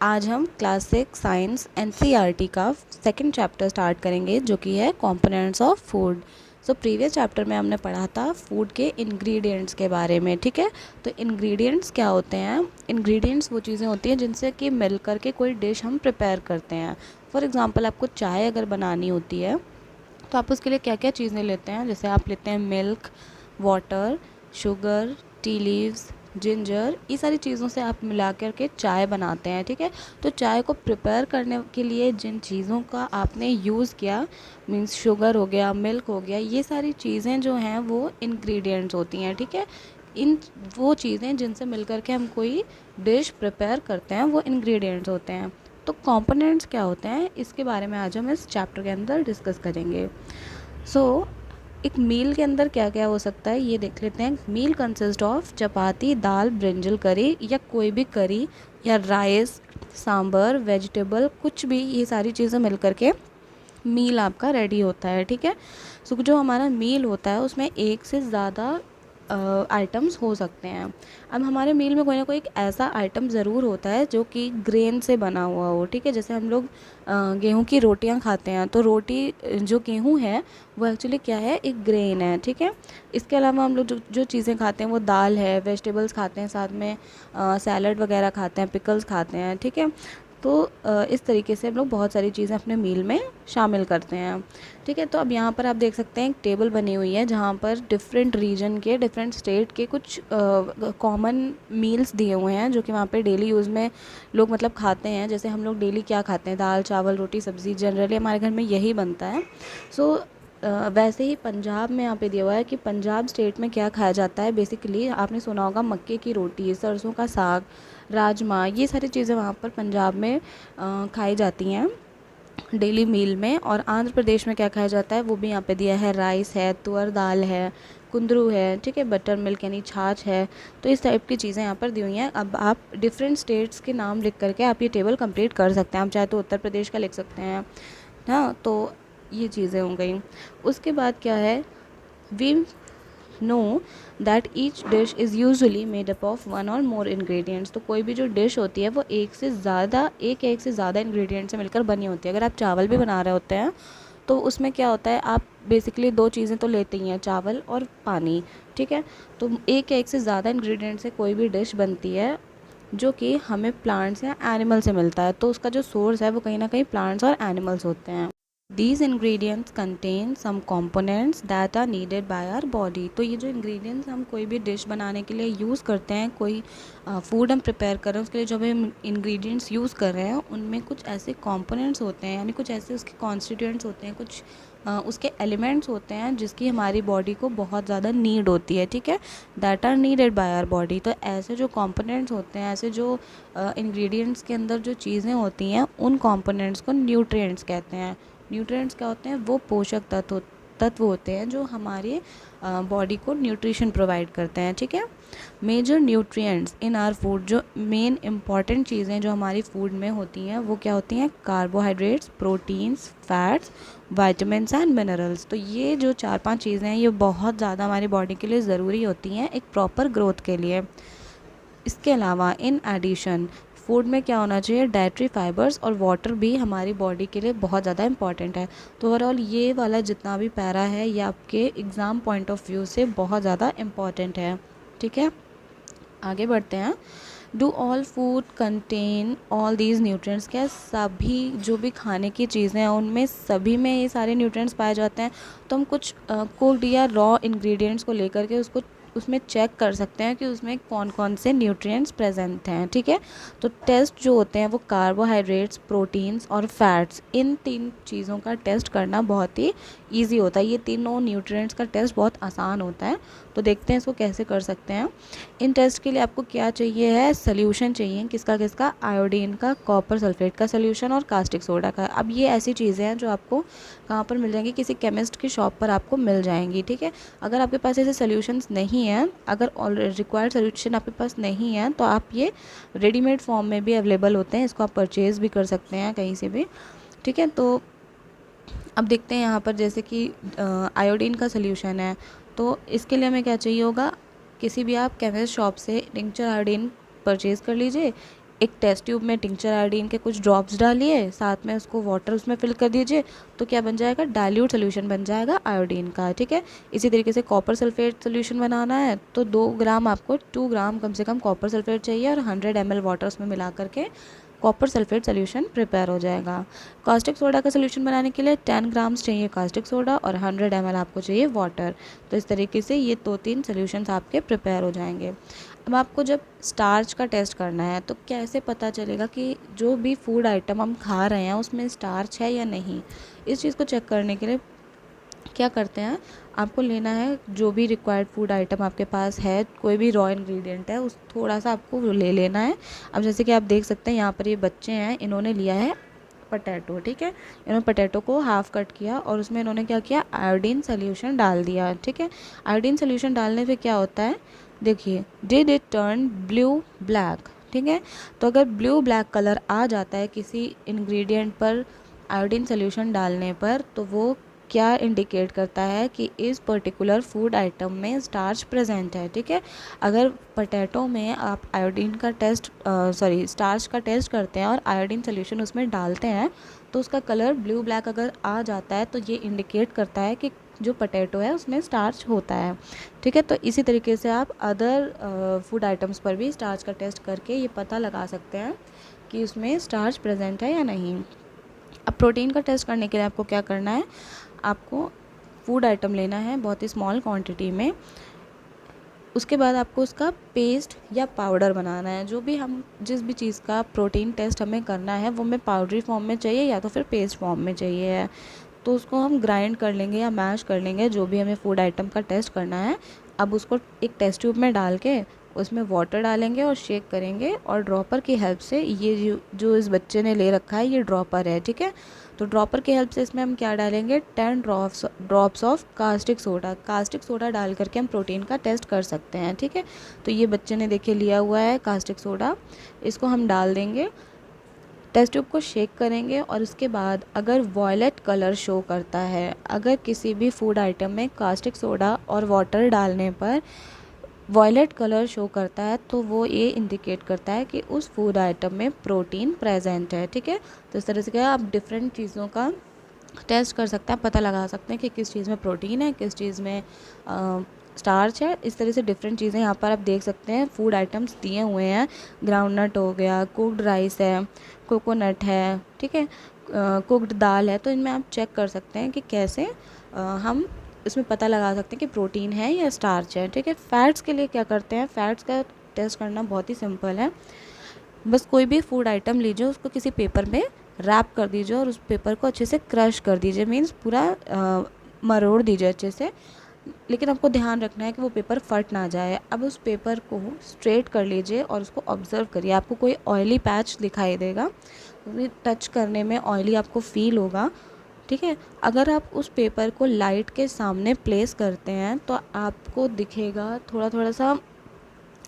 आज हम class 6 science NCERT का सेकंड चैप्टर स्टार्ट करेंगे जो कि है components of food. So previous chapter में हमने पढ़ा था फूड के इंग्रेडिएंट्स के बारे में, ठीक है। तो इंग्रेडिएंट्स क्या होते हैं? इंग्रेडिएंट्स वो चीज़ें होती हैं जिनसे कि मिल कर के कोई डिश हम प्रिपेयर करते हैं। फॉर एग्ज़ाम्पल आपको चाय अगर बनानी होती है तो आप उसके लिए क्या क्या चीज़ें लेते हैं? जैसे आप लेते हैं milk, water, sugar, tea leaves, ginger, ये सारी चीज़ों से आप मिला कर के चाय बनाते हैं, ठीक है। तो चाय को प्रिपेयर करने के लिए जिन चीज़ों का आपने यूज़ किया, मींस शुगर हो गया, मिल्क हो गया, ये सारी चीज़ें जो हैं वो इंग्रेडिएंट्स होती हैं, ठीक है। इन वो चीज़ें जिनसे मिल कर के हम कोई डिश प्रिपेयर करते हैं वो इंग्रेडिएंट्स होते हैं। तो कंपोनेंट्स क्या होते हैं, इसके बारे में आज हम इस चैप्टर के अंदर डिस्कस करेंगे। सो एक मील के अंदर क्या क्या हो सकता है ये देख लेते हैं। Meal consist of chapati, dal, brinjal curry या कोई भी करी या राइस, सांभर, वेजिटेबल, कुछ भी, ये सारी चीज़ें मिल करके मील आपका रेडी होता है, ठीक है। सो जो हमारा मील होता है उसमें एक से ज़्यादा आइटम्स हो सकते हैं। अब हमारे मील में कोई ना कोई एक ऐसा आइटम ज़रूर होता है जो कि ग्रेन से बना हुआ हो, ठीक है। जैसे हम लोग गेहूं की रोटियां खाते हैं तो रोटी जो गेहूं है वो एक्चुअली क्या है, एक ग्रेन है, ठीक है। इसके अलावा हम लोग जो जो चीज़ें खाते हैं वो दाल है, वेजिटेबल्स खाते हैं, साथ में सैलड वगैरह खाते हैं, पिकल्स खाते हैं, ठीक है। तो इस तरीके से हम लोग बहुत सारी चीज़ें अपने मील में शामिल करते हैं, ठीक है। तो अब यहाँ पर आप देख सकते हैं एक टेबल बनी हुई है जहाँ पर डिफरेंट रीजन के, डिफरेंट स्टेट के कुछ कॉमन मील्स दिए हुए हैं जो कि वहाँ पे डेली यूज़ में लोग मतलब खाते हैं। जैसे हम लोग डेली क्या खाते हैं, दाल, चावल, रोटी, सब्ज़ी, जनरली हमारे घर में यही बनता है। सो वैसे ही पंजाब में यहाँ पे दिया हुआ है कि पंजाब स्टेट में क्या खाया जाता है। बेसिकली आपने सुना होगा मक्के की रोटी, सरसों का साग, राजमा, ये सारी चीज़ें वहाँ पर पंजाब में खाई जाती हैं डेली मील में। और आंध्र प्रदेश में क्या खाया जाता है वो भी यहाँ पे दिया है, राइस है, तुअर दाल है, कुंदरू है, ठीक है, बटर मिल्क यानी छाछ है। तो इस टाइप की चीज़ें यहाँ पर दी हुई हैं। अब आप डिफरेंट स्टेट्स के नाम लिख करके आप ये टेबल कंप्लीट कर सकते हैं। आप चाहे तो उत्तर प्रदेश का लिख सकते हैं, हाँ। तो ये चीज़ें हो गई। उसके बाद क्या है, we know that each dish is usually made up of one और मोर इंग्रेडिएंट्स। तो कोई भी जो डिश होती है वो एक से ज़्यादा इंग्रेडिएंट से मिलकर बनी होती है। अगर आप चावल भी बना रहे होते हैं तो उसमें क्या होता है, आप बेसिकली दो चीज़ें तो लेते ही हैं, चावल और पानी, ठीक है। तो एक से ज़्यादा इंग्रेडिएंट से कोई भी डिश बनती है जो कि हमें प्लांट्स या एनिमल से मिलता है। तो उसका जो सोर्स है वो कहीं ना कहीं प्लांट्स और एनिमल्स होते हैं। These ingredients contain some components that are needed by our body। तो ये जो ingredients हम कोई भी डिश बनाने के लिए यूज़ करते हैं, कोई फूड हम प्रिपेयर कर रहे हैं उसके लिए जो भी हम इंग्रेडिएंट्स यूज़ कर रहे हैं उनमें कुछ ऐसे कंपोनेंट्स होते हैं, यानी कुछ ऐसे उसके कॉन्स्टिट्यूएंट्स होते हैं, कुछ उसके एलिमेंट्स होते हैं जिसकी हमारी बॉडी को बहुत ज़्यादा नीड होती है, ठीक है। That are needed by our body. तो ऐसे जो कंपोनेंट्स होते हैं, ऐसे जो इंग्रेडिएंट्स के अंदर जो चीज़ें होती हैं उन कंपोनेंट्स को न्यूट्रिएंट्स कहते हैं। न्यूट्रिएंट्स क्या होते हैं, वो पोषक तत्व होते हैं जो हमारे बॉडी को न्यूट्रिशन प्रोवाइड करते हैं, ठीक है। Major nutrients in our food, जो मेन इंपॉर्टेंट चीज़ें जो हमारी फूड में होती हैं वो क्या होती हैं, carbohydrates, proteins, fats, vitamins and minerals. तो ये जो 4-5 चीज़ें हैं ये बहुत ज़्यादा हमारी बॉडी के लिए ज़रूरी होती हैं एक प्रॉपर ग्रोथ के लिए। इसके अलावा इन एडिशन फूड में क्या होना चाहिए, डाइटरी फाइबर्स और वाटर भी हमारी बॉडी के लिए बहुत ज़्यादा इंपॉर्टेंट है। तो ओवरऑल ये वाला जितना भी पैरा है ये आपके एग्ज़ाम पॉइंट ऑफ व्यू से बहुत ज़्यादा इम्पॉर्टेंट है, ठीक है। आगे बढ़ते हैं। Do all food contain all these nutrients, क्या सभी जो भी खाने की चीज़ें हैं उनमें सभी में ये सारे न्यूट्रिएंट्स पाए जाते हैं? तो हम कुछ कुक्ड या रॉ इंग्रेडिएंट्स को लेकर के उसको उसमें चेक कर सकते हैं कि उसमें कौन कौन से न्यूट्रिएंट्स प्रेजेंट हैं, ठीक है। तो टेस्ट जो होते हैं वो कार्बोहाइड्रेट्स, प्रोटीन्स और फैट्स, इन 3 चीज़ों का टेस्ट करना बहुत ही ईजी होता है। ये तीनों न्यूट्रिएंट्स का टेस्ट बहुत आसान होता है। तो देखते हैं इसको कैसे कर सकते हैं। इन टेस्ट के लिए आपको क्या चाहिए है, सोल्यूशन चाहिए, किसका, आयोडीन का, कॉपर सल्फेट का सोल्यूशन और कास्टिक सोडा का। अब ये ऐसी चीज़ें हैं जो आपको कहाँ पर मिल जाएंगी, किसी केमिस्ट की शॉप पर आपको मिल जाएंगी, ठीक है। अगर आपके पास ऐसे सोल्यूशंस नहीं हैं, अगर ऑलरेडी रिक्वायर्ड सोल्यूशन आपके पास नहीं है तो आप ये रेडीमेड फॉर्म में भी अवेलेबल होते हैं, इसको आप परचेज़ भी कर सकते हैं कहीं से भी, ठीक है। तो अब देखते हैं यहाँ पर जैसे कि आयोडीन का सोल्यूशन है तो इसके लिए हमें क्या चाहिए होगा, किसी भी आप केमिस्ट शॉप से टिंक्चर आयोडीन परचेज़ कर लीजिए एक टेस्ट ट्यूब में टिंचर आयोडीन के कुछ ड्रॉप्स डालिए, साथ में उसको वाटर उसमें फिल कर दीजिए, तो क्या बन जाएगा, डाइल्यूट सोल्यूशन बन जाएगा आयोडीन का, ठीक है। इसी तरीके से कॉपर सल्फेट सोल्यूशन बनाना है तो 2 ग्राम आपको 2 ग्राम कम से कम कॉपर सल्फेट चाहिए और 100 ml वाटर उसमें मिला करके कॉपर सल्फेट सोल्यूशन प्रिपेयर हो जाएगा। कास्टिक सोडा का सोल्यूशन बनाने के लिए 10 ग्राम्स चाहिए कास्टिक सोडा और 100 ml आपको चाहिए वाटर। तो इस तरीके से ये 2-3 सोल्यूशंस आपके प्रिपेयर हो जाएंगे। अब आपको जब स्टार्च का टेस्ट करना है तो कैसे पता चलेगा कि जो भी फूड आइटम हम खा रहे हैं उसमें स्टार्च है या नहीं। इस चीज़ को चेक करने के लिए क्या करते हैं, आपको लेना है जो भी रिक्वायर्ड फूड आइटम आपके पास है, कोई भी रॉ इंग्रेडिएंट है उस थोड़ा सा आपको ले लेना है। अब जैसे कि आप देख सकते हैं यहाँ पर ये बच्चे हैं, इन्होंने लिया है पटैटो, ठीक है। इन्होंने पटैटो को हाफ कट किया और उसमें इन्होंने क्या किया, आयोडीन सोल्यूशन डाल दिया, ठीक है। आयोडीन सोल्यूशन डालने से क्या होता है, देखिए, did it turn blue black, ठीक है। तो अगर ब्लू ब्लैक कलर आ जाता है किसी इंग्रेडिएंट पर आयोडीन सोल्यूशन डालने पर, तो वो क्या इंडिकेट करता है कि इस पर्टिकुलर फूड आइटम में स्टार्च प्रेजेंट है, ठीक है। अगर पोटैटो में आप आयोडीन का टेस्ट स्टार्च का टेस्ट करते हैं और आयोडीन सोल्यूशन उसमें डालते हैं तो उसका कलर ब्लू ब्लैक अगर आ जाता है तो ये इंडिकेट करता है कि जो पोटैटो है उसमें स्टार्च होता है, ठीक है। तो इसी तरीके से आप अदर फूड आइटम्स पर भी स्टार्च का टेस्ट करके ये पता लगा सकते हैं कि उसमें स्टार्च प्रेजेंट है या नहीं। अब प्रोटीन का टेस्ट करने के लिए आपको क्या करना है, आपको फूड आइटम लेना है बहुत ही स्मॉल क्वांटिटी में, उसके बाद आपको उसका पेस्ट या पाउडर बनाना है। जो भी हम जिस भी चीज़ का प्रोटीन टेस्ट हमें करना है वो हमें पाउडरी फॉर्म में चाहिए या तो फिर पेस्ट फॉर्म में चाहिए, तो उसको हम ग्राइंड कर लेंगे या मैश कर लेंगे जो भी हमें फूड आइटम का टेस्ट करना है। अब उसको एक टेस्ट ट्यूब में डाल के उसमें वाटर डालेंगे और शेक करेंगे और ड्रॉपर की हेल्प से, ये जो इस बच्चे ने ले रखा है ये ड्रॉपर है, ठीक है। तो ड्रॉपर की हेल्प से इसमें हम क्या डालेंगे, 10 ड्रॉप्स ऑफ कास्टिक सोडा डाल करके हम प्रोटीन का टेस्ट कर सकते हैं, ठीक है। तो ये बच्चे ने देखिए लिया हुआ है कास्टिक सोडा, इसको हम डाल देंगे, टेस्ट ट्यूब को शेक करेंगे और उसके बाद अगर वॉयलेट कलर शो करता है, अगर किसी भी फूड आइटम में कास्टिक सोडा और वाटर डालने पर वॉयलेट कलर शो करता है तो वो ये इंडिकेट करता है कि उस फूड आइटम में प्रोटीन प्रेजेंट है, ठीक है। तो इस तरह से क्या आप डिफरेंट चीज़ों का टेस्ट कर सकते हैं, पता लगा सकते हैं कि किस चीज़ में प्रोटीन है, किस चीज़ में स्टार्च है। इस तरह से डिफरेंट चीज़ें यहाँ पर आप देख सकते हैं, फूड आइटम्स दिए हुए हैं, ग्राउंडनट हो गया, कुक्ड राइस है, कोकोनट है, ठीक है, कुक्ड दाल है। तो इनमें आप चेक कर सकते हैं कि कैसे हम इसमें पता लगा सकते हैं कि प्रोटीन है या स्टार्च है, ठीक है। फैट्स के लिए क्या करते हैं, फैट्स का टेस्ट करना बहुत ही सिंपल है। बस कोई भी फूड आइटम लीजिए, उसको किसी पेपर में रैप कर दीजिए और उस पेपर को अच्छे से क्रश कर दीजिए, मीन्स पूरा मरोड़ दीजिए अच्छे से, लेकिन आपको ध्यान रखना है कि वो पेपर फट ना जाए। अब उस पेपर को स्ट्रेट कर लीजिए और उसको ऑब्ज़र्व करिए, आपको कोई ऑयली पैच दिखाई देगा, टच करने में ऑयली आपको फील होगा, ठीक है। अगर आप उस पेपर को लाइट के सामने प्लेस करते हैं तो आपको दिखेगा, थोड़ा थोड़ा सा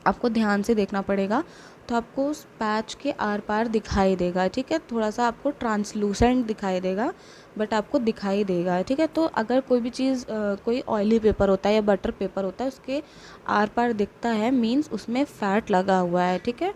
आपको ध्यान से देखना पड़ेगा, तो आपको उस पैच के आर पार दिखाई देगा, ठीक है। थोड़ा सा आपको ट्रांसलूसेंट दिखाई देगा बट आपको दिखाई देगा, ठीक है। तो अगर कोई भी चीज़ कोई ऑयली पेपर होता है या बटर पेपर होता है उसके आर पार दिखता है, मीन्स उसमें फ़ैट लगा हुआ है, ठीक है।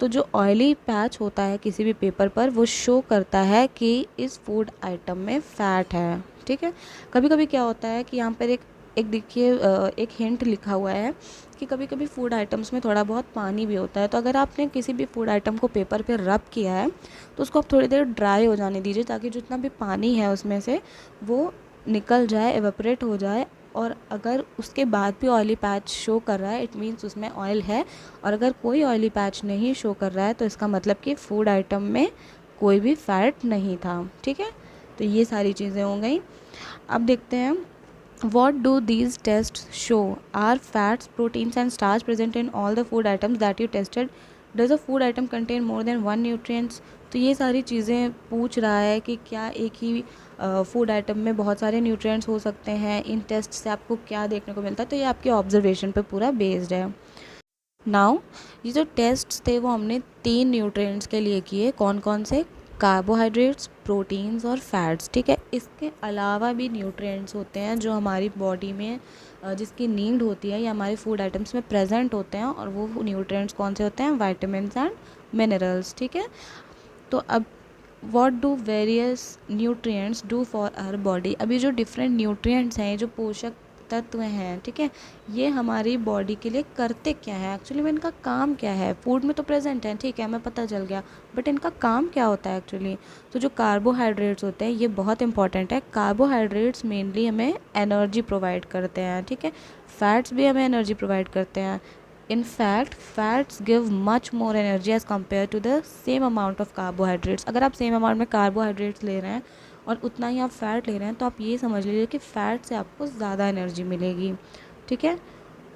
तो जो ऑयली पैच होता है किसी भी पेपर पर वो शो करता है कि इस फूड आइटम में फ़ैट है, ठीक है। कभी कभी क्या होता है कि यहाँ पर एक देखिए एक हिंट लिखा हुआ है कि कभी कभी फूड आइटम्स में थोड़ा बहुत पानी भी होता है, तो अगर आपने किसी भी फूड आइटम को पेपर पे रब किया है तो उसको आप थोड़ी देर ड्राई हो जाने दीजिए ताकि जितना भी पानी है उसमें से वो निकल जाए, एवेपोरेट हो जाए। और अगर उसके बाद भी ऑयली पैच शो कर रहा है इट मीन्स उसमें ऑयल है, और अगर कोई ऑयली पैच नहीं शो कर रहा है तो इसका मतलब कि फूड आइटम में कोई भी फैट नहीं था, ठीक है। तो ये सारी चीज़ें हो गई। अब देखते हैं, what do these tests show? Are fats, proteins and starch present in all the food items that you tested? Does a food item contain more than one nutrients? तो ये सारी चीज़ें पूछ रहा है कि क्या एक ही फूड आइटम में बहुत सारे न्यूट्रिएंट्स हो सकते हैं, इन टेस्ट से आपको क्या देखने को मिलता है। तो ये आपके ऑब्जर्वेशन पे पूरा बेस्ड है। नाउ ये जो टेस्ट थे वो हमने 3 न्यूट्रिएंट्स के लिए किए, कौन कौन से, कार्बोहाइड्रेट्स, प्रोटीन्स और फैट्स, ठीक है। इसके अलावा भी न्यूट्रिएंट्स होते हैं जो हमारी बॉडी में जिसकी नीड होती है या हमारे फूड आइटम्स में प्रेजेंट होते हैं, और वो न्यूट्रिएंट्स कौन से होते हैं, विटामिन्स एंड मिनरल्स, ठीक है। तो अब what do various nutrients do for our body, अभी जो डिफरेंट न्यूट्रिएंट्स हैं, जो पोषक तत्व हैं, ठीक है, ये हमारी बॉडी के लिए करते क्या है, एक्चुअली में इनका काम क्या है। फूड में तो प्रेजेंट है, ठीक है, हमें पता चल गया, बट इनका काम क्या होता है एक्चुअली। तो जो कार्बोहाइड्रेट्स होते हैं ये बहुत इंपॉर्टेंट है। कार्बोहाइड्रेट्स मेनली हमें एनर्जी प्रोवाइड करते हैं, ठीक है। फैट्स भी हमें एनर्जी प्रोवाइड करते हैं। In fact, fats give much more energy as compared to the same amount of carbohydrates. अगर आप सेम अमाउंट में कार्बोहाइड्रेट्स ले रहे हैं और उतना ही आप फैट ले रहे हैं तो आप ये समझ लीजिए कि फ़ैट से आपको ज़्यादा एनर्जी मिलेगी, ठीक है।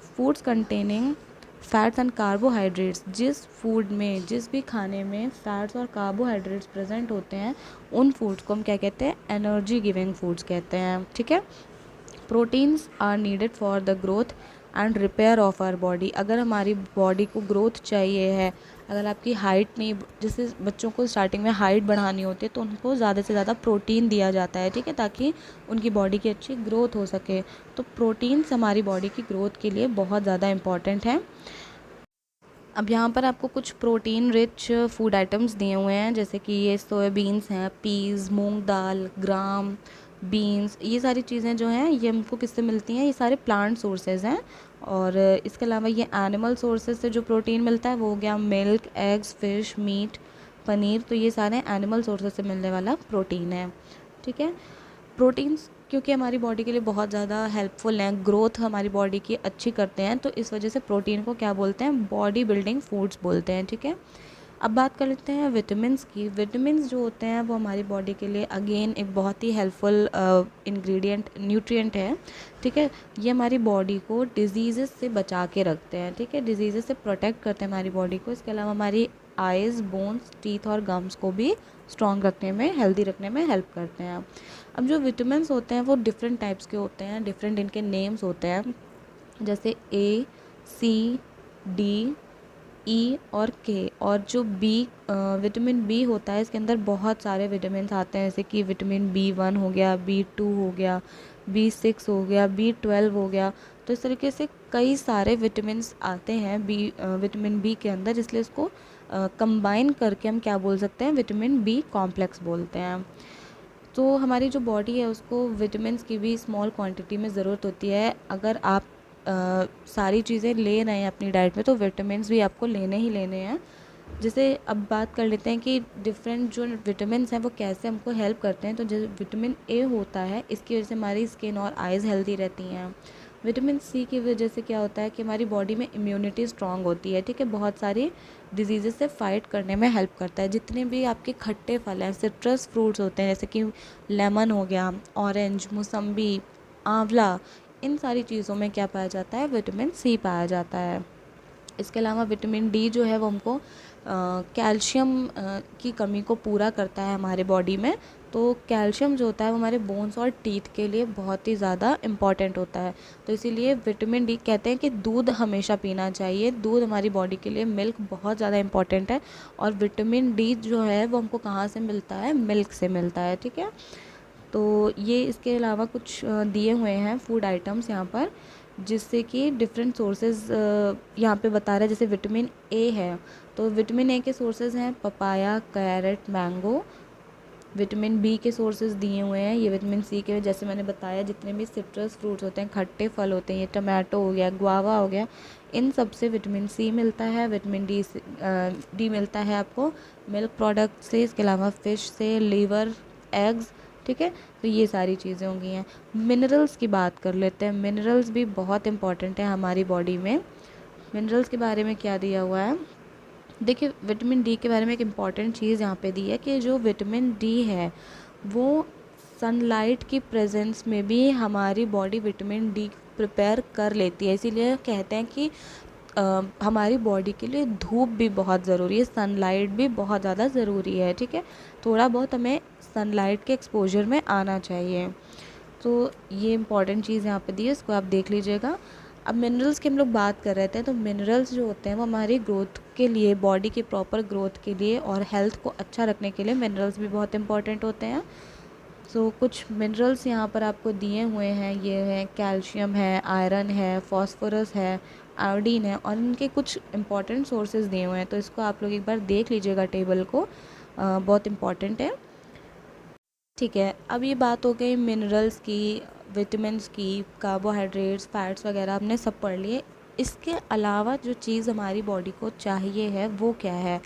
Foods containing fats and carbohydrates, जिस फूड में, जिस भी खाने में फैट्स और कार्बोहाइड्रेट्स प्रेजेंट होते हैं उन फूड्स को हम क्या कहते हैं, एनर्जी गिविंग फूड्स कहते हैं, ठीक है। Proteins are needed for the growth and repair of our body, अगर हमारी बॉडी को ग्रोथ चाहिए है, अगर आपकी हाइट नहीं, जैसे बच्चों को स्टार्टिंग में हाइट बढ़ानी होती है तो उनको ज़्यादा से ज़्यादा प्रोटीन दिया जाता है, ठीक है, ताकि उनकी बॉडी की अच्छी ग्रोथ हो सके। तो प्रोटीन्स हमारी बॉडी की ग्रोथ के लिए बहुत ज़्यादा इम्पॉर्टेंट हैं। अब यहाँ पर आपको कुछ प्रोटीन रिच फूड आइटम्स दिए हुए हैं, जैसे कि ये सोयाबीन्स हैं, पीज़, मूंग दाल, ग्राम, बीन्स, ये सारी चीज़ें जो हैं ये हमको किससे मिलती हैं, ये सारे प्लांट सोर्सेज हैं। और इसके अलावा ये एनिमल सोर्सेज से जो प्रोटीन मिलता है वो हो गया milk, eggs, fish, meat, paneer, तो ये सारे एनिमल सोर्सेज से मिलने वाला प्रोटीन है, ठीक है। प्रोटीन्स क्योंकि हमारी बॉडी के लिए बहुत ज़्यादा हेल्पफुल हैं, ग्रोथ हमारी बॉडी की अच्छी करते हैं, तो इस वजह से प्रोटीन को क्या बोलते हैं, बॉडी बिल्डिंग फूड्स बोलते हैं, ठीक है। अब बात कर लेते हैं विटामिन्स की। विटामिन्स जो होते हैं वो हमारी बॉडी के लिए अगेन एक बहुत ही हेल्पफुल इंग्रेडिएंट, न्यूट्रिएंट है, ठीक है। ये हमारी बॉडी को डिजीज़ से बचा के रखते हैं, ठीक है, डिजीज़ से प्रोटेक्ट करते हैं हमारी बॉडी को। इसके अलावा हमारी आइज़, बोन्स, टीथ और गम्स को भी स्ट्रॉन्ग रखने में, हेल्दी रखने में हेल्प करते हैं। अब जो विटामिन्स होते हैं वो डिफरेंट टाइप्स के होते हैं, डिफरेंट इनके नेम्स होते हैं, जैसे ए, सी, डी, ई और के। और जो बी, विटामिन बी होता है, इसके अंदर बहुत सारे विटामिन आते हैं, जैसे कि विटामिन B1 हो गया, B2 हो गया, B6 हो गया, B12 हो गया। तो इस तरीके से कई सारे विटामिन आते हैं विटामिन बी के अंदर, इसलिए इसको कंबाइन करके हम क्या बोल सकते हैं, विटामिन बी कॉम्प्लेक्स बोलते हैं। तो हमारी जो बॉडी है उसको विटामिन्स की भी स्मॉल क्वांटिटी में ज़रूरत होती है। अगर आप सारी चीज़ें ले रहे हैं अपनी डाइट में तो विटामिन्स भी आपको लेने ही लेने हैं। जैसे अब बात कर लेते हैं कि डिफरेंट जो विटामिन्स हैं वो कैसे हमको हेल्प करते हैं। तो जैसे विटामिन ए होता है, इसकी वजह से हमारी स्किन और आइज़ हेल्दी रहती हैं। विटामिन सी की वजह से क्या होता है कि हमारी बॉडी में इम्यूनिटी स्ट्रांग होती है, ठीक है, बहुत सारी डिजीज़ से फाइट करने में हेल्प करता है। जितने भी आपके खट्टे फल हैं, सिट्रस फ्रूट्स होते हैं, जैसे कि लेमन हो गया, ऑरेंज, मौसम्बी, आंवला, इन सारी चीज़ों में क्या पाया जाता है, विटामिन सी पाया जाता है। इसके अलावा विटामिन डी जो है वो हमको कैल्शियम की कमी को पूरा करता है हमारे बॉडी में। तो कैल्शियम जो होता है वो हमारे बोन्स और टीथ के लिए बहुत ही ज़्यादा इम्पॉर्टेंट होता है। तो इसीलिए विटामिन डी कहते हैं कि दूध हमेशा पीना चाहिए, दूध हमारी बॉडी के लिए, मिल्क बहुत ज़्यादा इम्पॉर्टेंट है। और विटामिन डी जो है वो हमको कहाँ से मिलता है, मिल्क से मिलता है, ठीक है। तो ये इसके अलावा कुछ दिए हुए हैं फूड आइटम्स यहाँ पर, जिससे कि डिफरेंट सोर्सेज यहाँ पे बता रहा है। जैसे विटामिन ए है तो विटामिन ए के सोर्सेज हैं papaya, carrot, mango. Vitamin B के सोर्सेज दिए हुए हैं, ये विटामिन सी के, जैसे मैंने बताया जितने भी सिट्रस फ्रूट्स होते हैं, खट्टे फल होते हैं, ये टमाटो हो गया, गुआवा हो गया, इन सब से विटामिन सी मिलता है। विटामिन डी मिलता है आपको मिल्क प्रोडक्ट से, इसके अलावा फ़िश से, लीवर, एग्स, ठीक है। तो ये सारी चीज़ें होंगी हैं। मिनरल्स की बात कर लेते हैं। मिनरल्स भी बहुत इंपॉर्टेंट है हमारी बॉडी में। मिनरल्स के बारे में क्या दिया हुआ है, देखिए विटामिन डी के बारे में एक इम्पॉर्टेंट चीज़ यहाँ पे दी है कि जो विटामिन डी है वो सनलाइट की प्रेजेंस में भी हमारी बॉडी विटामिन डी प्रिपेयर कर लेती है। इसीलिए कहते हैं कि हमारी बॉडी के लिए धूप भी बहुत ज़रूरी है, सनलाइट भी बहुत ज़्यादा ज़रूरी है, ठीक है। थोड़ा बहुत हमें सनलाइट के एक्सपोजर में आना चाहिए। तो ये इम्पॉर्टेंट चीज़ यहाँ पे दी है, इसको आप देख लीजिएगा। अब मिनरल्स की हम लोग बात कर रहे थे, तो मिनरल्स जो होते हैं वो हमारी ग्रोथ के लिए, बॉडी की प्रॉपर ग्रोथ के लिए और हेल्थ को अच्छा रखने के लिए मिनरल्स भी बहुत इंपॉर्टेंट होते हैं। सो कुछ मिनरल्स यहाँ पर आपको दिए हुए हैं, ये हैं कैल्शियम है, आयरन है, फॉस्फोरस है, आयोडीन है, और इनके कुछ इंपॉर्टेंट सोर्सेज दिए हुए हैं, तो इसको आप लोग एक बार देख लीजिएगा टेबल को, बहुत इम्पॉर्टेंट है। ठीक है, अब ये बात हो गई मिनरल्स की, विटामिन्स की, कार्बोहाइड्रेट्स, फैट्स वगैरह हमने सब पढ़ लिए। इसके अलावा जो चीज़ हमारी बॉडी को चाहिए है वो क्या है,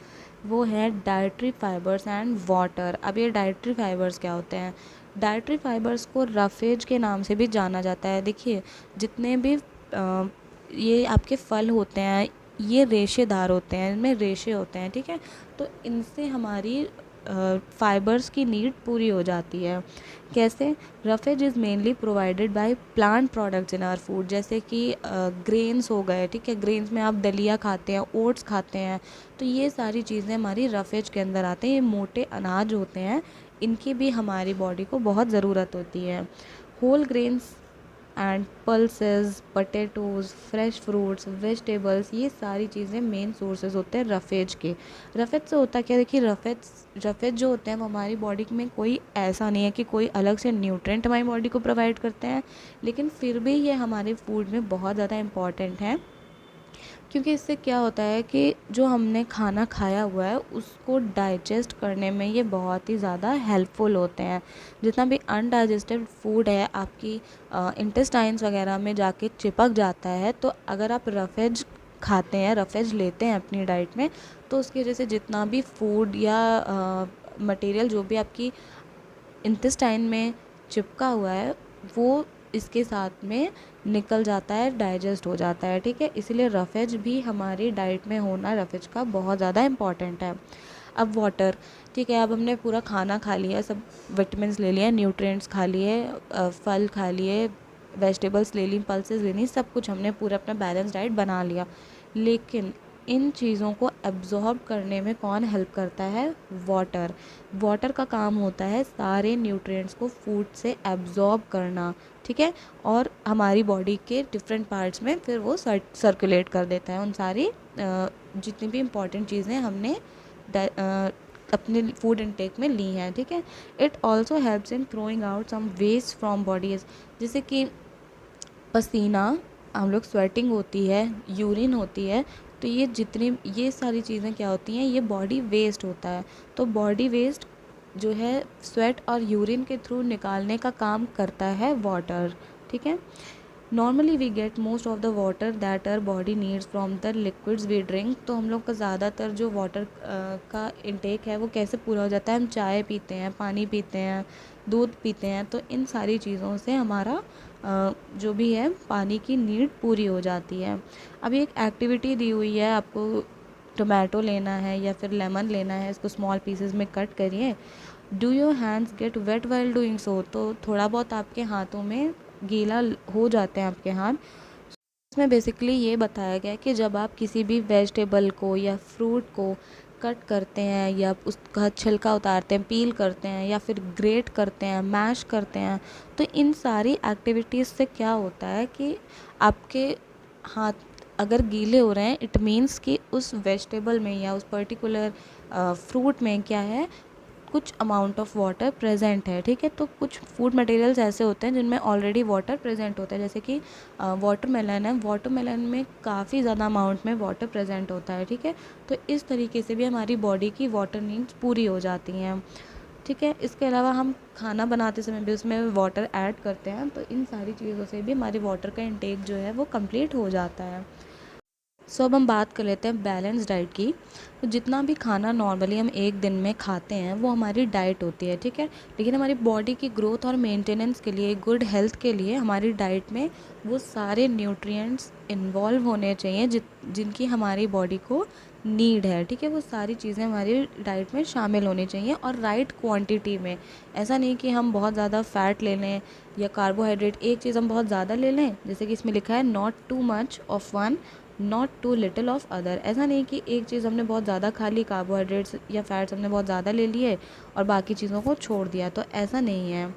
वो है डाइटरी फाइबर्स एंड वाटर। अब ये डाइटरी फाइबर्स क्या होते हैं? डाइटरी फाइबर्स को रफेज के नाम से भी जाना जाता है। देखिए, जितने भी ये आपके फल होते हैं, ये रेशेदार होते हैं, इनमें रेशे होते हैं, ठीक है। तो इनसे हमारी फाइबर्स की नीड पूरी हो जाती है। कैसे? Roughage is mainly provided by plant products in our food, जैसे कि ग्रेन्स हो गए, ठीक है। ग्रेन्स में आप दलिया खाते हैं, ओट्स खाते हैं, तो ये सारी चीज़ें हमारी रफेज के अंदर आते हैं। ये मोटे अनाज होते हैं, इनकी भी हमारी बॉडी को बहुत ज़रूरत होती है। Whole grains and pulses, potatoes, fresh fruits, vegetables, ये सारी चीज़ें मेन सोर्सेज होते हैं रफेज के। रफेज से होता क्या? देखिए, रफेज जो होते हैं वो हमारी बॉडी में कोई ऐसा नहीं है कि कोई अलग से न्यूट्रिएंट हमारी बॉडी को प्रोवाइड करते हैं, लेकिन फिर भी ये हमारे फूड में बहुत ज़्यादा इम्पॉर्टेंट है, क्योंकि इससे क्या होता है कि जो हमने खाना खाया हुआ है उसको डाइजेस्ट करने में ये बहुत ही ज़्यादा हेल्पफुल होते हैं। जितना भी अनडाइजेस्टेड फूड है आपकी इंटेस्टाइन्स वगैरह में जाके चिपक जाता है, तो अगर आप रफेज खाते हैं, रफेज लेते हैं अपनी डाइट में, तो उसकी वजह से जितना भी फूड या मटेरियल जो भी आपकी इंटेस्टाइन में चिपका हुआ है वो इसके साथ में निकल जाता है, डाइजेस्ट हो जाता है, ठीक है। इसीलिए रफेज भी हमारी डाइट में होना रफेज का बहुत ज़्यादा इम्पॉर्टेंट है। अब वाटर, ठीक है, अब हमने पूरा खाना खा लिया, सब विटामिन्स ले लिए, न्यूट्रिएंट्स खा लिए, फल खा लिए, वेजिटेबल्स ले ली, पल्सेस ले ली, सब कुछ हमने पूरा अपना बैलेंस डाइट बना लिया, लेकिन इन चीज़ों को एब्जॉर्ब करने में कौन हेल्प करता है? वाटर। वाटर का काम होता है सारे न्यूट्रिएंट्स को फूड से एब्जॉर्ब करना, ठीक है, और हमारी बॉडी के डिफरेंट पार्ट्स में फिर वो सर्कुलेट कर देता है उन सारी जितनी भी इम्पॉर्टेंट चीज़ें हमने अपने फूड इनटेक में ली हैं, ठीक है। It also helps in throwing out some waste from bodies, जैसे कि पसीना, हम लोग स्वेटिंग होती है, यूरिन होती है, तो ये सारी चीज़ें क्या होती हैं? ये बॉडी वेस्ट होता है। तो बॉडी वेस्ट जो है स्वेट और यूरिन के थ्रू निकालने का काम करता है वाटर, ठीक है। Normally we get most of the water that our body needs from the liquids we drink. तो हम लोग का ज़्यादातर जो वाटर का इंटेक है वो कैसे पूरा हो जाता है? हम चाय पीते हैं, पानी पीते हैं, दूध पीते हैं, तो इन सारी चीज़ों से हमारा जो भी है पानी की नीड पूरी हो जाती है। अभी एक एक्टिविटी दी हुई है आपको, टोमेटो लेना है या फिर लेमन लेना है, इसको स्मॉल पीसेस में कट करिए। Do your hands get wet while doing so? तो थोड़ा बहुत आपके हाथों में गीला हो जाते हैं आपके हाथ। इसमें बेसिकली ये बताया गया है कि जब आप किसी भी वेजिटेबल को या फ्रूट को कट करते हैं या उसका छिलका उतारते हैं, पील करते हैं या फिर ग्रेट करते हैं, मैश करते हैं, तो इन सारी एक्टिविटीज़ से क्या होता है कि आपके हाथ अगर गीले हो रहे हैं, इट मीन्स कि उस वेजिटेबल में या उस पर्टिकुलर फ्रूट में क्या है, कुछ अमाउंट ऑफ वाटर प्रेजेंट है, ठीक है। तो कुछ फूड मटेरियल्स ऐसे होते हैं जिनमें ऑलरेडी वाटर प्रेजेंट होता है, जैसे कि वाटरमेलन है, वाटरमेलन में काफ़ी ज़्यादा अमाउंट में वाटर प्रेजेंट होता है, ठीक है। तो इस तरीके से भी हमारी बॉडी की वाटर नीड्स पूरी हो जाती हैं, ठीक है। इसके अलावा हम खाना बनाते समय भी उसमें वाटर ऐड करते हैं, तो इन सारी चीज़ों से भी हमारी वाटर का इंटेक जो है वो कंप्लीट हो जाता है। सो अब हम बात कर लेते हैं बैलेंस डाइट की। तो जितना भी खाना नॉर्मली हम एक दिन में खाते हैं वो हमारी डाइट होती है, ठीक है। लेकिन हमारी बॉडी की ग्रोथ और मेंटेनेंस के लिए, गुड हेल्थ के लिए हमारी डाइट में वो सारे न्यूट्रिएंट्स इन्वॉल्व होने चाहिए जिनकी हमारी बॉडी को नीड है, ठीक है। वो सारी चीज़ें हमारी डाइट में शामिल होनी चाहिए और राइट क्वांटिटी में। ऐसा नहीं कि हम बहुत ज़्यादा फ़ैट ले लें या कार्बोहाइड्रेट एक चीज़ हम बहुत ज़्यादा ले लें, जैसे कि इसमें लिखा है not too much of one, not too little of other. ऐसा नहीं कि एक चीज़ हमने बहुत ज़्यादा खा ली, कार्बोहाइड्रेट्स या फैट्स हमने बहुत ज़्यादा ले लिए और बाकी चीज़ों को छोड़ दिया, तो ऐसा नहीं है।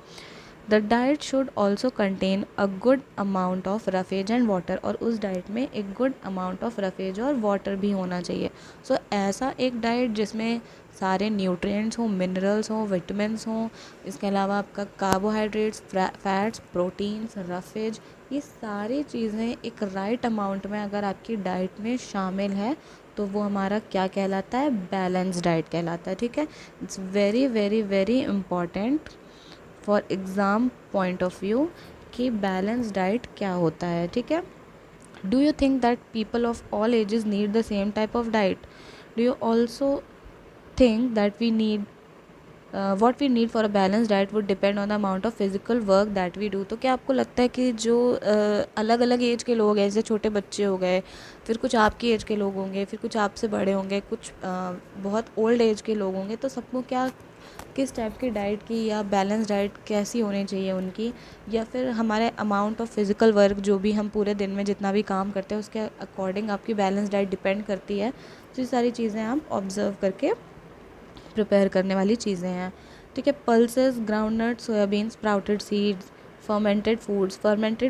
The diet should also contain a good amount of roughage and water, और उस डाइट में एक गुड अमाउंट ऑफ रफेज और वाटर भी होना चाहिए। सो ऐसा एक डाइट जिसमें सारे न्यूट्रिएंट्स हों, मिनरल्स हों, विटामिन्स हों, इसके अलावा आपका कार्बोहाइड्रेट्स, फैट्स, प्रोटीन्स, रफेज, ये सारी चीज़ें एक राइट अमाउंट में अगर आपकी डाइट में शामिल है तो वो हमारा क्या कहलाता है, बैलेंस डाइट कहलाता है। ठीक है, it's very very very important for exam point of view कि बैलेंस डाइट क्या होता है। ठीक है, do you think that people of all ages need the same type of diet? Do you also think that we need what we need for a balanced diet would depend on the amount of physical work that we do। तो क्या आपको लगता है कि जो अलग अलग as के लोग हैं, जैसे छोटे बच्चे हो गए, फिर कुछ आपकी एज के लोग होंगे, फिर कुछ आपसे बड़े होंगे, कुछ बहुत ओल्ड एज के लोग होंगे, तो सबको क्या किस टाइप की डाइट की या बैलेंस डाइट कैसी होनी चाहिए उनकी, या फिर हमारे अमाउंट ऑफ फिज़िकल वर्क जो भी हम पूरे दिन में जितना भी काम करते हैं उसके अकॉर्डिंग आपकी बैलेंस डाइट डिपेंड करती है। तो ये सारी चीज़ें आप ऑब्ज़र्व करके प्रिपेयर करने वाली चीज़ें हैं। ठीक है, pulses, groundnut, soybean, sprouted seeds, fermented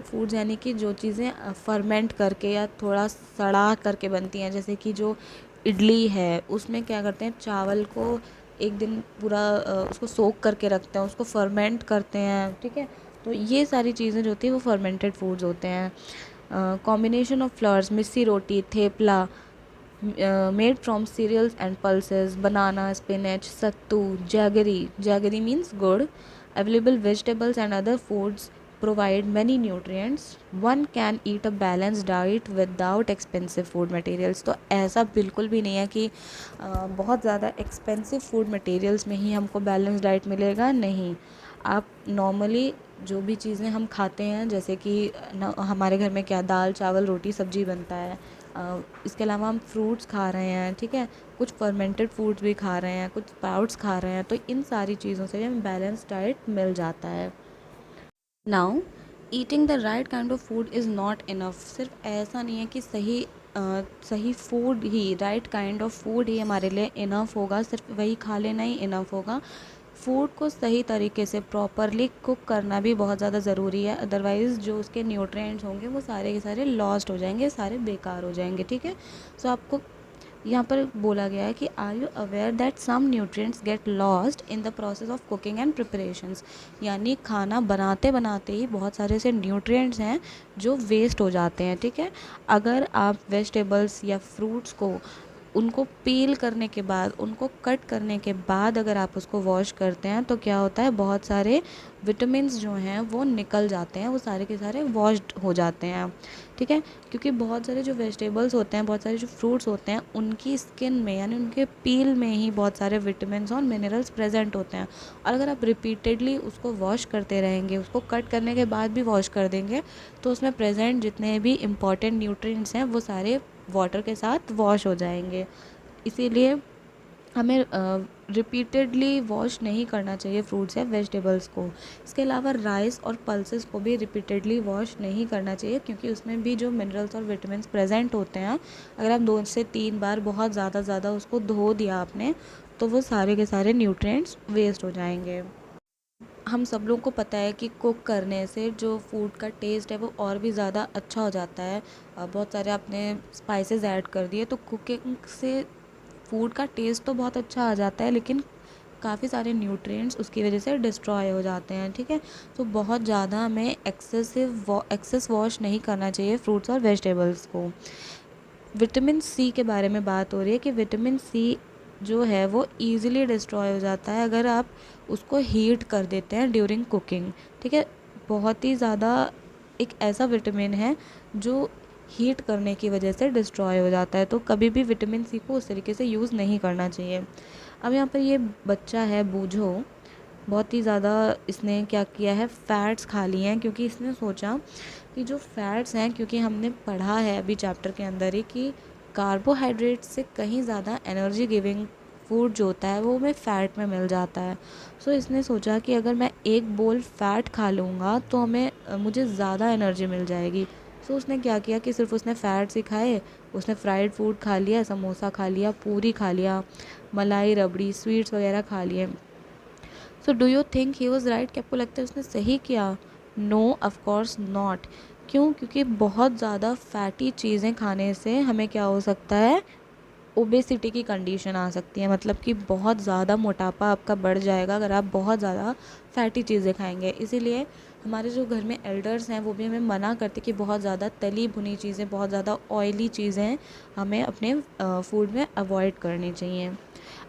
foods यानी कि जो चीज़ें फर्मेंट करके या थोड़ा सड़ा करके बनती हैं, जैसे कि जो इडली है उसमें क्या करते हैं, चावल को एक दिन पूरा उसको सोक करके रखते हैं, उसको फर्मेंट करते हैं। ठीक है, तो ये सारी चीज़ें जो होती हैं वो फर्मेंटेड फूड्स होते हैं। Combination of flours, missi roti, thepla, made from cereals and pulses, banana, spinach, sattu, jaggery means good, available vegetables and other foods provide many nutrients. One can eat a balanced diet without expensive food materials। तो ऐसा बिल्कुल भी नहीं है कि बहुत ज़्यादा expensive food materials में ही हमको बैलेंस डाइट मिलेगा, नहीं। आप नॉर्मली जो भी चीज़ें हम खाते हैं, जैसे कि हमारे घर में क्या दाल चावल रोटी सब्जी बनता है, इसके अलावा हम फ्रूट्स खा रहे हैं, ठीक है, कुछ फर्मेंटेड फूड्स भी खा रहे हैं, कुछ स्प्राउट्स खा रहे हैं, तो इन सारी चीज़ों से हमें बैलेंस डाइट मिल जाता है। Now eating the right kind of food is not enough. सिर्फ ऐसा नहीं है कि सही फूड ही, राइट काइंड ऑफ फूड ही हमारे लिए इनफ होगा, सिर्फ वही खा लेना ही इनफ होगा। फूड को सही तरीके से प्रॉपरली कुक करना भी बहुत ज़्यादा ज़रूरी है, अदरवाइज़ जो उसके न्यूट्रिएंट्स होंगे वो सारे के सारे लॉस्ट हो जाएंगे, सारे बेकार हो जाएंगे। ठीक है, सो आपको यहाँ पर बोला गया है कि are you aware that some nutrients get lost in the process of cooking and preparations. यानी खाना बनाते बनाते ही बहुत सारे ऐसे न्यूट्रिएंट्स हैं जो वेस्ट हो जाते हैं। ठीक है, अगर आप वेजिटेबल्स या फ्रूट्स को उनको पील करने के बाद, उनको कट करने के बाद अगर आप उसको वॉश करते हैं तो क्या होता है, बहुत सारे विटामिन्स जो हैं वो निकल जाते हैं, वो सारे के सारे वॉश्ड हो जाते हैं। ठीक है, क्योंकि बहुत सारे जो वेजिटेबल्स होते हैं, बहुत सारे जो फ्रूट्स होते हैं, उनकी स्किन में यानी उनके पील में ही बहुत सारे विटामिन्स और मिनरल्स प्रेजेंट होते हैं। और अगर आप रिपीटेडली उसको वॉश करते रहेंगे, उसको कट करने के बाद भी वॉश कर देंगे, तो उसमें प्रेजेंट जितने भी इम्पॉर्टेंट न्यूट्रिएंट्स हैं वो सारे वाटर के साथ वॉश हो जाएंगे। इसीलिए हमें रिपीटेडली वॉश नहीं करना चाहिए फ्रूट्स या वेजिटेबल्स को। इसके अलावा राइस और पल्सेस को भी रिपीटेडली वॉश नहीं करना चाहिए, क्योंकि उसमें भी जो मिनरल्स और विटामिन्स प्रेजेंट होते हैं, अगर आप 2 से 3 बार बहुत ज़्यादा उसको धो दिया आपने, तो वो सारे के सारे न्यूट्रिएंट्स वेस्ट हो जाएंगे। हम सब लोगों को पता है कि कुक करने से जो फूड का टेस्ट है वो और भी ज़्यादा अच्छा हो जाता है। बहुत सारे आपने स्पाइसेस ऐड कर दिए तो कुकिंग से फूड का टेस्ट तो बहुत अच्छा आ जाता है, लेकिन काफ़ी सारे न्यूट्रिएंट्स उसकी वजह से डिस्ट्रॉय हो जाते हैं। ठीक है, तो बहुत ज़्यादा हमें एक्सेस वॉश नहीं करना चाहिए फ्रूट्स और वेजिटेबल्स को। विटामिन सी के बारे में बात हो रही है कि विटामिन सी जो है वो ईज़िली डिस्ट्रॉय हो जाता है अगर आप उसको हीट कर देते हैं ड्यूरिंग कुकिंग। ठीक है, बहुत ही ज़्यादा एक ऐसा विटामिन है जो हीट करने की वजह से डिस्ट्रॉय हो जाता है, तो कभी भी विटामिन सी को उस तरीके से यूज़ नहीं करना चाहिए। अब यहाँ पर ये बच्चा है बूझो, बहुत ही ज़्यादा इसने क्या किया है, फ़ैट्स खा लिए हैं, क्योंकि इसने सोचा कि जो फ़ैट्स हैं, क्योंकि हमने पढ़ा है अभी चैप्टर के अंदर ही कि कार्बोहाइड्रेट से कहीं ज़्यादा एनर्जी गिविंग फूड जो होता है वो हमें फ़ैट में मिल जाता है। सो इसने सोचा कि अगर मैं एक बोल फ़ैट खा लूँगा तो मुझे ज़्यादा एनर्जी मिल जाएगी। सो उसने क्या किया कि सिर्फ उसने फ़ैट्स ही खाए, उसने फ्राइड फूड खा लिया, समोसा खा लिया, पूरी खा लिया, मलाई रबड़ी स्वीट्स वगैरह खा लिए। So do you think he was right? क्या आपको लगता है उसने सही किया? No, of course not. क्यों? क्योंकि बहुत ज़्यादा फैटी चीज़ें खाने से हमें क्या हो सकता है, ओबेसिटी की कंडीशन आ सकती है, मतलब कि बहुत ज़्यादा मोटापा आपका बढ़ जाएगा अगर आप बहुत ज़्यादा फैटी चीज़ें खाएंगे। इसीलिए हमारे जो घर में एल्डर्स हैं वो भी हमें मना करते कि बहुत ज़्यादा तली भुनी चीज़ें, बहुत ज़्यादा ऑयली चीज़ें हमें अपने फूड में अवॉइड करनी चाहिए।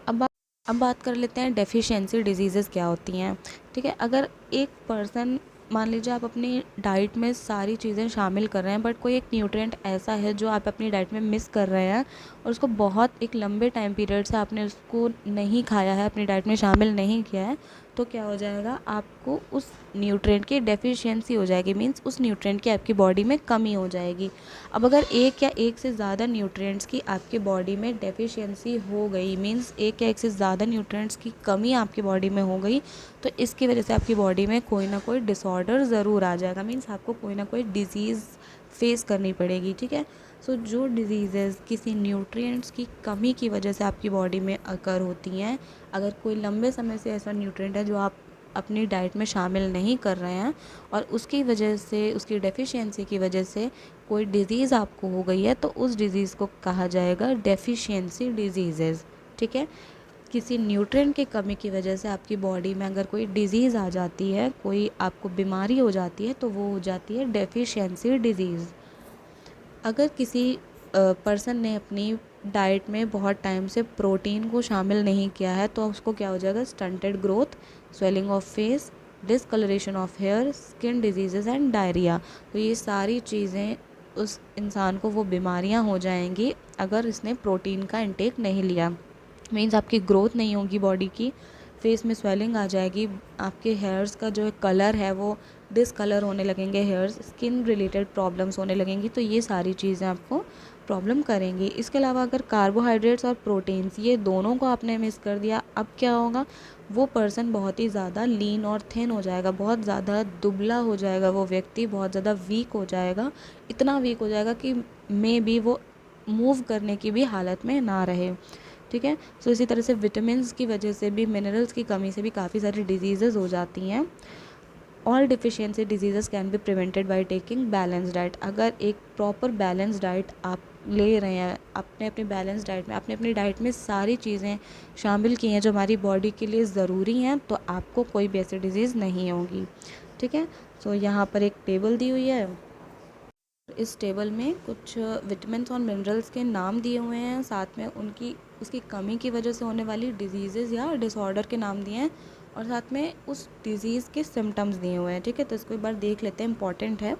अब बात कर लेते हैं डेफिशिएंसी डिजीज़ेज़ क्या होती हैं। ठीक है, अगर एक पर्सन, मान लीजिए आप अपनी डाइट में सारी चीज़ें शामिल कर रहे हैं बट कोई एक न्यूट्रिएंट ऐसा है जो आप अपनी डाइट में मिस कर रहे हैं और उसको बहुत एक लंबे टाइम पीरियड से आपने उसको नहीं खाया है, अपनी डाइट में शामिल नहीं किया है, तो क्या हो जाएगा, आपको उस न्यूट्रिएंट की डेफिशिएंसी हो जाएगी। मीन्स उस न्यूट्रिएंट की आपकी बॉडी में कमी हो जाएगी। अब अगर एक या एक से ज़्यादा न्यूट्रिएंट्स की आपकी बॉडी में डेफिशिएंसी हो गई, मीन्स एक या एक से ज़्यादा न्यूट्रिएंट्स की कमी आपकी बॉडी में हो गई, तो इसकी वजह से आपकी बॉडी में कोई ना कोई डिसऑर्डर ज़रूर आ जाएगा। मीन्स आपको कोई ना कोई डिज़ीज़ फेस करनी पड़ेगी। ठीक है, सो जो डिजीज़ेज़ किसी न्यूट्रिएंट्स की कमी की वजह से आपकी बॉडी में अकर होती हैं, अगर कोई लंबे समय से ऐसा न्यूट्रिएंट है जो आप अपनी डाइट में शामिल नहीं कर रहे हैं और उसकी वजह से, उसकी डेफिशिएंसी की वजह से कोई डिज़ीज़ आपको हो गई है, तो उस डिज़ीज़ को कहा जाएगा डेफिशिएंसी डिजीज़ेज़। ठीक है, किसी न्यूट्रिएंट की कमी की वजह से आपकी बॉडी में अगर कोई डिज़ीज़ आ जाती है, कोई आपको बीमारी हो जाती है, तो वो हो जाती है डेफिशिएंसी डिजीज़। अगर किसी पर्सन ने अपनी डाइट में बहुत टाइम से प्रोटीन को शामिल नहीं किया है, तो उसको क्या हो जाएगा, stunted growth, swelling of face, discoloration of hair, skin diseases and diarrhoea. तो ये सारी चीज़ें उस इंसान को, वो बीमारियां हो जाएंगी अगर इसने प्रोटीन का इंटेक नहीं लिया। मीन्स आपकी ग्रोथ नहीं होगी बॉडी की, फेस में स्वेलिंग आ जाएगी, आपके हेयर्स का जो कलर है वो डिसकलर होने लगेंगे, हेयर्स, स्किन रिलेटेड प्रॉब्लम्स होने लगेंगी। तो ये सारी चीज़ें आपको प्रॉब्लम करेंगी। इसके अलावा अगर कार्बोहाइड्रेट्स और प्रोटीन्स, ये दोनों को आपने मिस कर दिया, अब क्या होगा, वो पर्सन बहुत ही ज़्यादा लीन और थिन हो जाएगा, बहुत ज़्यादा दुबला हो जाएगा, वो व्यक्ति बहुत ज़्यादा वीक हो जाएगा, इतना वीक हो जाएगा कि मे बी वो मूव करने की भी हालत में ना रहे। ठीक है, सो इसी तरह से विटामिन्स की वजह से भी, मिनरल्स की कमी से भी काफ़ी सारी डिजीज़ेज़ हो जाती हैं। All deficiency diseases can be prevented by taking balance diet. अगर एक प्रॉपर बैलेंस डाइट आप ले रहे हैं, आपने अपनी बैलेंस डाइट में, आपने अपनी डाइट में सारी चीज़ें शामिल की हैं जो हमारी बॉडी के लिए ज़रूरी हैं, तो आपको कोई भी ऐसी डिज़ीज़ नहीं होगी। ठीक है, सो यहाँ पर एक टेबल दी हुई है, इस टेबल में कुछ विटामिन्स और मिनरल्स के नाम दिए हुए हैं, साथ में उनकी, उसकी कमी की वजह से होने वाली डिजीज़ेज़ या डिसऑर्डर के नाम दिए हैं, और साथ में उस डिज़ीज़ के सिम्टम्स दिए हुए हैं। ठीक है, तो इसको एक बार देख लेते हैं, इंपॉर्टेंट है।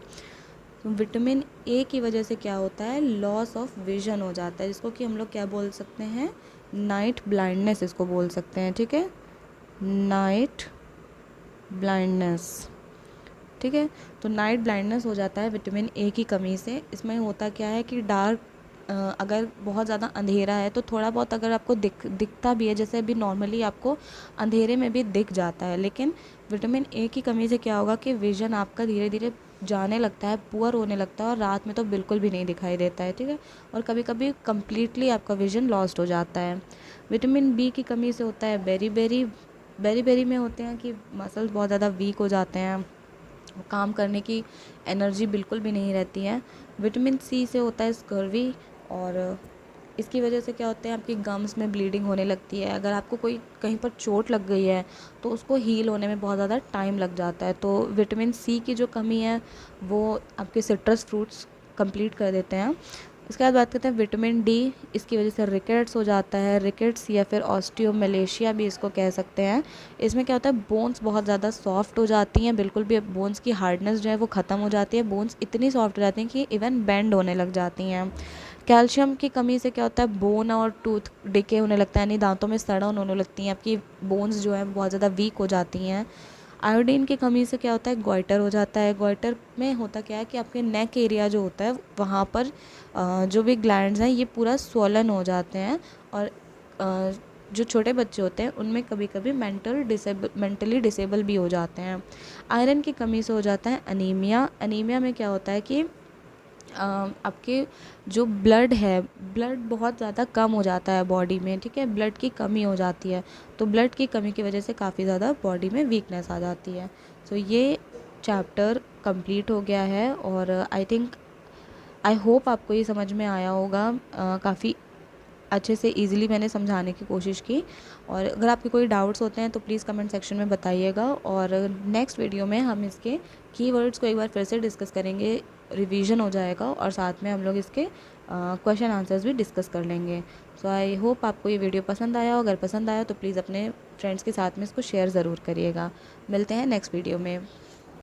तो विटामिन ए की वजह से क्या होता है, लॉस ऑफ विजन हो जाता है, जिसको कि हम लोग क्या बोल सकते हैं, नाइट ब्लाइंडनेस इसको बोल सकते हैं। ठीक है, नाइट ब्लाइंडनेस। ठीक है, तो नाइट ब्लाइंडनेस हो जाता है विटामिन ए की कमी से। इसमें होता क्या है कि डार्क, अगर बहुत ज़्यादा अंधेरा है तो थोड़ा बहुत अगर आपको दिखता भी है, जैसे अभी नॉर्मली आपको अंधेरे में भी दिख जाता है, लेकिन विटामिन ए की कमी से क्या होगा कि विज़न आपका धीरे धीरे जाने लगता है, पुअर होने लगता है, और रात में तो बिल्कुल भी नहीं दिखाई देता है। ठीक है, और कभी कभी कम्प्लीटली आपका विज़न लॉस्ट हो जाता है। विटामिन बी की कमी से होता है बेरी में होते हैं कि मसल्स बहुत ज़्यादा वीक हो जाते हैं, काम करने की एनर्जी बिल्कुल भी नहीं रहती है। विटामिन सी से होता है स्कर्वी, और इसकी वजह से क्या होते हैं, आपकी गम्स में ब्लीडिंग होने लगती है। अगर आपको कोई कहीं पर चोट लग गई है तो उसको हील होने में बहुत ज़्यादा टाइम लग जाता है। तो विटामिन सी की जो कमी है वो आपके सिट्रस फ्रूट्स कंप्लीट कर देते हैं। उसके बाद बात करते हैं विटामिन डी, इसकी वजह से रिकेट्स हो जाता है, रिकेट्स या फिर ऑस्टियोमलेशिया भी इसको कह सकते हैं। इसमें क्या होता है, बोन्स बहुत ज़्यादा सॉफ्ट हो जाती हैं, बिल्कुल भी बोन्स की हार्डनेस जो है वो ख़त्म हो जाती है, बोन्स इतनी सॉफ्ट हो जाती हैं कि इवन बेंड होने लग जाती हैं। कैल्शियम की कमी से क्या होता है, बोन और टूथ डिके होने लगता है, यानी दांतों में सड़न होने लगती हैं, आपकी बोन्स जो है बहुत ज़्यादा वीक हो जाती हैं। आयोडीन की कमी से क्या होता है, गोइटर हो जाता है। गोइटर में होता क्या है कि आपके नेक एरिया जो होता है वहाँ पर जो भी ग्लैंड्स हैं ये पूरा स्वॉलन हो जाते हैं, और जो छोटे बच्चे होते हैं उनमें कभी कभी मेंटली डिसेबल भी हो जाते हैं। आयरन की कमी से हो जाता है अनीमिया। अनीमिया में क्या होता है कि आपके जो ब्लड है, ब्लड बहुत ज़्यादा कम हो जाता है बॉडी में। ठीक है, ब्लड की कमी हो जाती है, तो ब्लड की कमी की वजह से काफ़ी ज़्यादा बॉडी में वीकनेस आ जाती है। सो ये चैप्टर कंप्लीट हो गया है, और आई होप आपको ये समझ में आया होगा। काफ़ी अच्छे से ईज़िली मैंने समझाने की कोशिश की। और अगर आपके कोई डाउट्स होते हैं तो प्लीज़ कमेंट सेक्शन में बताइएगा। और नेक्स्ट वीडियो में हम इसके कीवर्ड्स को एक बार फिर से डिस्कस करेंगे, रिवीजन हो जाएगा और साथ में हम लोग इसके क्वेश्चन आंसर्स भी डिस्कस कर लेंगे। सो आई होप आपको ये वीडियो पसंद आया हो। अगर पसंद आया तो प्लीज़ अपने फ्रेंड्स के साथ में इसको शेयर ज़रूर करिएगा। मिलते हैं नेक्स्ट वीडियो में।